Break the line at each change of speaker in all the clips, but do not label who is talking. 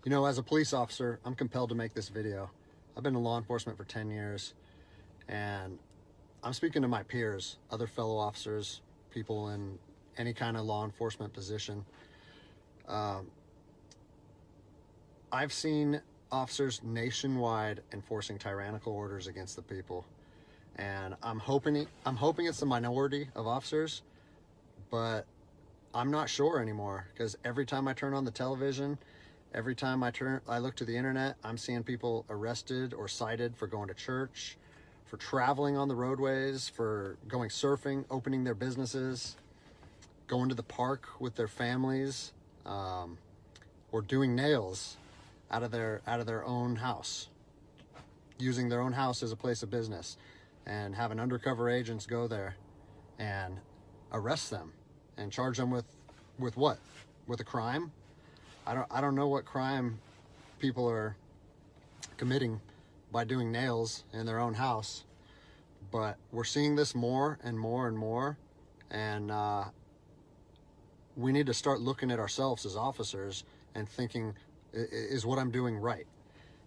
You know, as a police officer, I'm compelled to make this video. I've been in law enforcement for 10 years, and I'm speaking to my peers, other fellow officers, people in any kind of law enforcement position. I've seen officers nationwide enforcing tyrannical orders against the people, and I'm hoping it's the minority of officers, but I'm not sure anymore, because every time I turn on the television, every time I look to the internet, I'm seeing people arrested or cited for going to church, for traveling on the roadways, for going surfing, opening their businesses, going to the park with their families, or doing nails out of their own house, using their own house as a place of business, and having undercover agents go there and arrest them and charge them with what? With a crime? I don't know what crime people are committing by doing nails in their own house, but we're seeing this more and more and more, and we need to start looking at ourselves as officers and thinking, is what I'm doing right?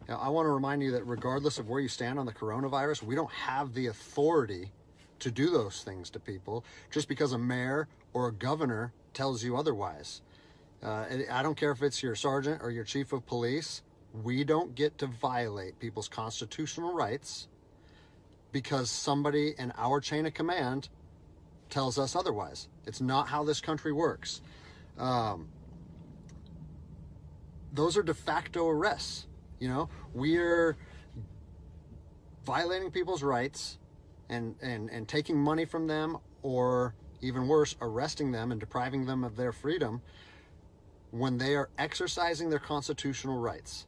Now, I want to remind you that regardless of where you stand on the coronavirus, we don't have the authority to do those things to people just because a mayor or a governor tells you otherwise. I don't care if it's your sergeant or your chief of police. We don't get to violate people's constitutional rights because somebody in our chain of command tells us otherwise. It's not how this country works. Those are de facto arrests. You know, we're violating people's rights and taking money from them, or even worse, arresting them and depriving them of their freedom when they are exercising their constitutional rights.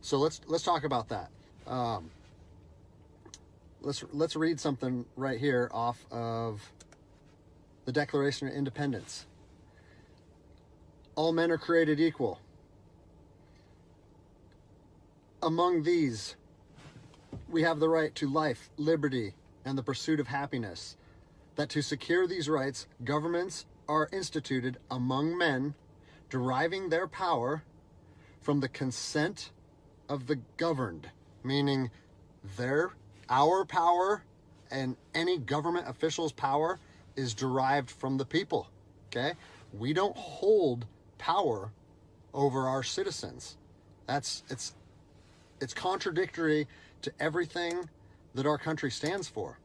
So let's talk about that. Let's read something right here off of the Declaration of Independence. All men are created equal. Among these, we have the right to life, liberty, and the pursuit of happiness. That to secure these rights, governments are instituted among men, deriving their power from the consent of the governed, meaning our power and any government official's power is derived from the people. Okay? We don't hold power over our citizens. It's contradictory to everything that our country stands for.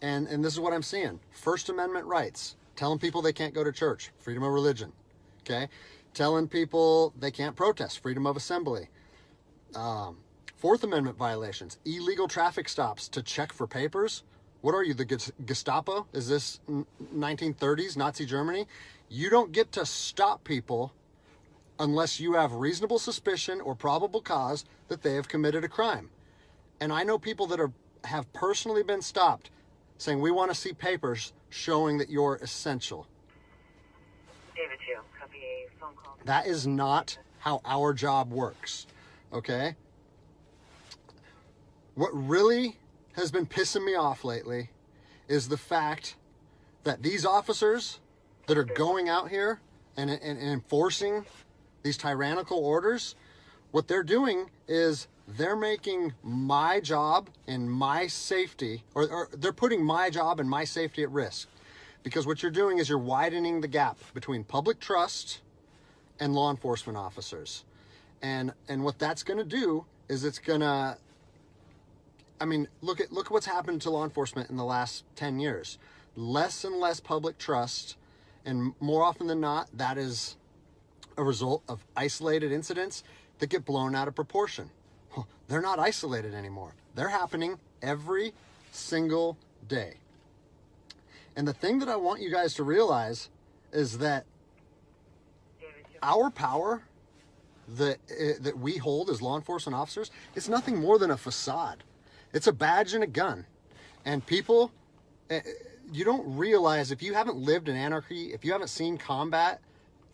And this is what I'm seeing. First Amendment rights, telling people they can't go to church, freedom of religion. Okay? Telling people they can't protest, freedom of assembly. Fourth Amendment violations, illegal traffic stops to check for papers. What are you, the Gestapo? Is this 1930s Nazi Germany? You don't get to stop people unless you have reasonable suspicion or probable cause that they have committed a crime. And I know people that have personally been stopped saying, we want to see papers showing that you're essential.
David 2, copy a phone call.
That is not how our job works, okay? What really has been pissing me off lately is the fact that these officers that are going out here and enforcing these tyrannical orders, what they're doing is they're making my job and my safety, or they're putting my job and my safety at risk. Because what you're doing is you're widening the gap between public trust and law enforcement officers. And what that's going to do is it's going to, I mean, look at what's happened to law enforcement in the last 10 years. Less and less public trust, and more often than not, that is a result of isolated incidents that get blown out of proportion. They're not isolated anymore. They're happening every single day. And the thing that I want you guys to realize is that our power that we hold as law enforcement officers, it's nothing more than a facade. It's a badge and a gun. And people, you don't realize, if you haven't lived in anarchy, if you haven't seen combat,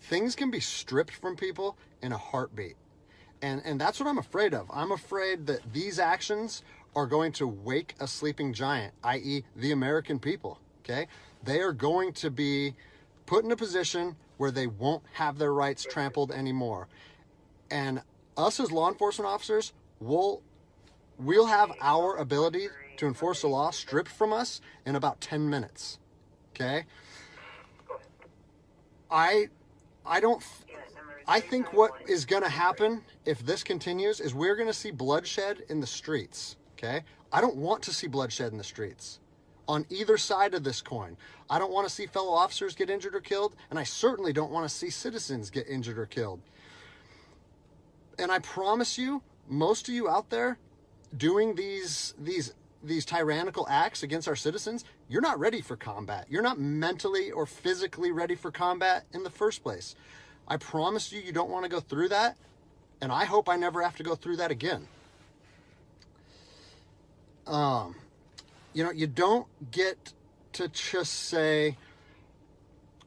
things can be stripped from people in a heartbeat. And that's what I'm afraid of. I'm afraid that these actions are going to wake a sleeping giant, i.e. the American people, okay? They are going to be put in a position where they won't have their rights trampled anymore. And us as law enforcement officers, we'll have our ability to enforce the law stripped from us in about 10 minutes. Okay? I think what is going to happen if this continues is we're going to see bloodshed in the streets. Okay? I don't want to see bloodshed in the streets on either side of this coin. I don't want to see fellow officers get injured or killed, and I certainly don't want to see citizens get injured or killed. And I promise you, most of you out there doing these tyrannical acts against our citizens, you're not ready for combat. You're not mentally or physically ready for combat in the first place. I promise you, you don't want to go through that, and I hope I never have to go through that again. You don't get to just say,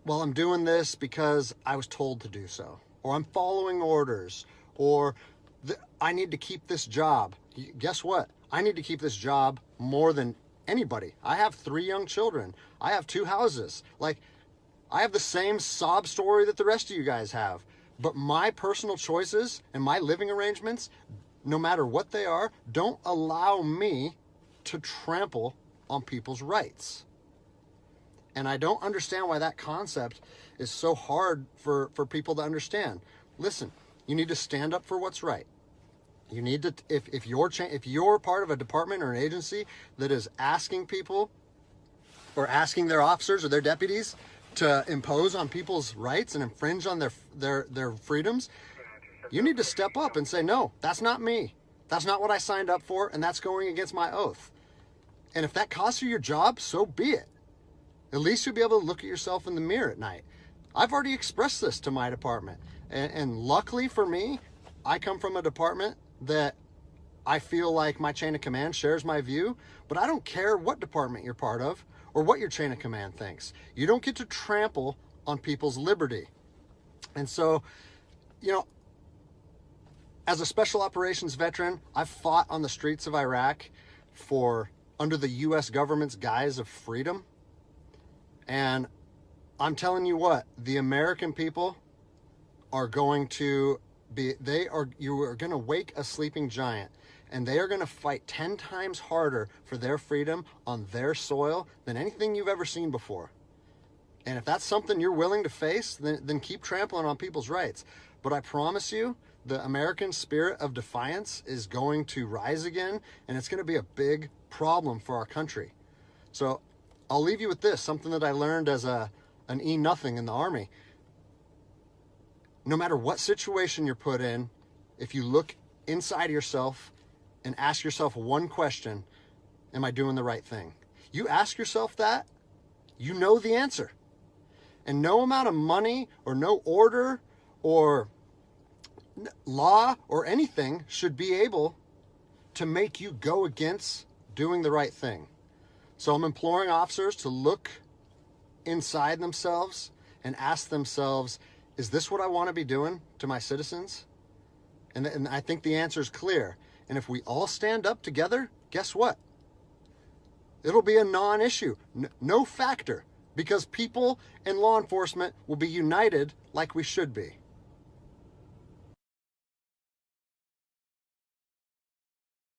well, I'm doing this because I was told to do so, or I'm following orders, or I need to keep this job. Guess what? I need to keep this job more than anybody. I have 3 young children. I have 2 houses. Like, I have the same sob story that the rest of you guys have. But my personal choices and my living arrangements, no matter what they are, don't allow me to trample on people's rights. And I don't understand why that concept is so hard for people to understand. Listen, you need to stand up for what's right. You need to, if you're part of a department or an agency that is asking people or asking their officers or their deputies to impose on people's rights and infringe on their freedoms, you need to step up and say, no, that's not me. That's not what I signed up for, and that's going against my oath. And if that costs you your job, so be it. At least you'll be able to look at yourself in the mirror at night. I've already expressed this to my department. And luckily for me, I come from a department that I feel like my chain of command shares my view, but I don't care what department you're part of or what your chain of command thinks. You don't get to trample on people's liberty. And so, as a special operations veteran, I've fought on the streets of Iraq under the U.S. government's guise of freedom. And I'm telling you what, the American people are going to you are going to wake a sleeping giant, and they are going to fight 10 times harder for their freedom on their soil than anything you've ever seen before. And if that's something you're willing to face, then keep trampling on people's rights. But I promise you, the American spirit of defiance is going to rise again, and it's going to be a big problem for our country. So I'll leave you with this, something that I learned as an E-nothing in the Army. No matter what situation you're put in, if you look inside yourself and ask yourself one question, am I doing the right thing? You ask yourself that, you know the answer. And no amount of money or no order or law or anything should be able to make you go against doing the right thing. So I'm imploring officers to look inside themselves and ask themselves, is this what I want to be doing to my citizens? And I think the answer is clear. And if we all stand up together, guess what? It'll be a non-issue, no factor, because people and law enforcement will be united like we should be.